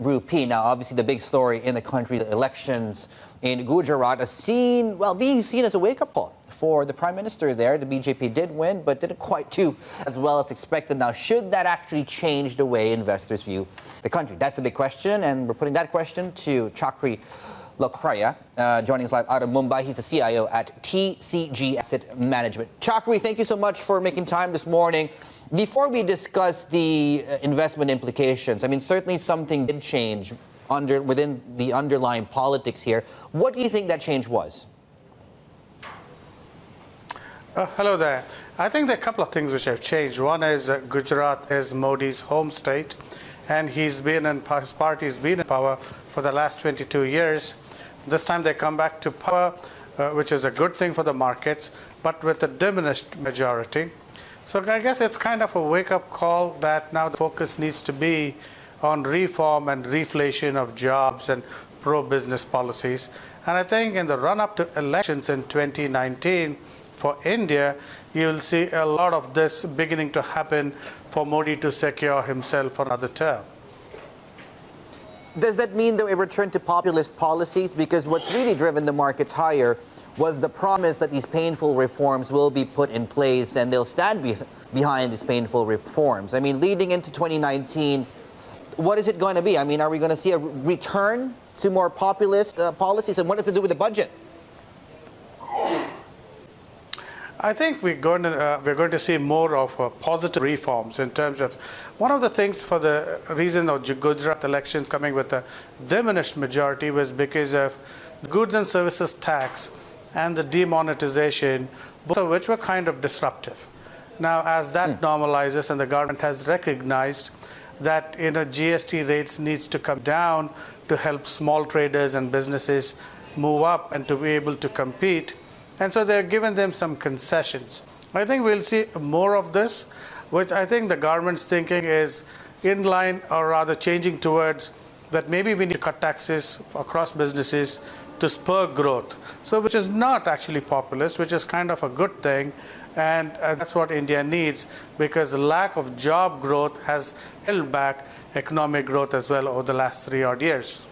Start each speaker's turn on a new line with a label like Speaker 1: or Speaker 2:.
Speaker 1: rupee. Now, obviously, the big story in the country, the elections in Gujarat, being seen as a wake-up call for the Prime Minister there. The BJP did win, but didn't quite do as well as expected. Now, should that actually change the way investors view the country? That's a big question, and we're putting that question to Chakri Lokapriya, joining us live out of Mumbai. He's the CIO at TCG Asset Management. Chakri, thank you so much for making time this morning. Before we discuss the investment implications, I mean, certainly something did change within the underlying politics here. What do you think that change was?
Speaker 2: Hello there. I think there are a couple of things which have changed. One is Gujarat is Modi's home state, and his party has been in power for the last 22 years. This time they come back to power, which is a good thing for the markets, but with a diminished majority. So I guess it's kind of a wake-up call that now the focus needs to be on reform and reflation of jobs and pro-business policies. And I think in the run-up to elections in 2019 for India, you'll see a lot of this beginning to happen for Modi to secure himself for another term.
Speaker 1: Does that mean that we return to populist policies? Because what's really driven the markets higher was the promise that these painful reforms will be put in place and they'll stand behind these painful reforms. I mean, leading into 2019, what is it going to be? I mean, are we going to see a return to more populist policies? And what does it do with the budget?
Speaker 2: I think we're going to see more of positive reforms in terms of one of the things for the reason of Gujarat elections coming with a diminished majority was because of the goods and services tax and the demonetization, both of which were kind of disruptive. Now, as that normalizes and the government has recognized that GST rates needs to come down to help small traders and businesses move up and to be able to compete, and so they're giving them some concessions. I think we'll see more of this, which I think the government's thinking is in line, or rather changing towards that maybe we need to cut taxes across businesses to spur growth. So which is not actually populist, which is kind of a good thing. And that's what India needs, because the lack of job growth has held back economic growth as well over the last 3 odd years.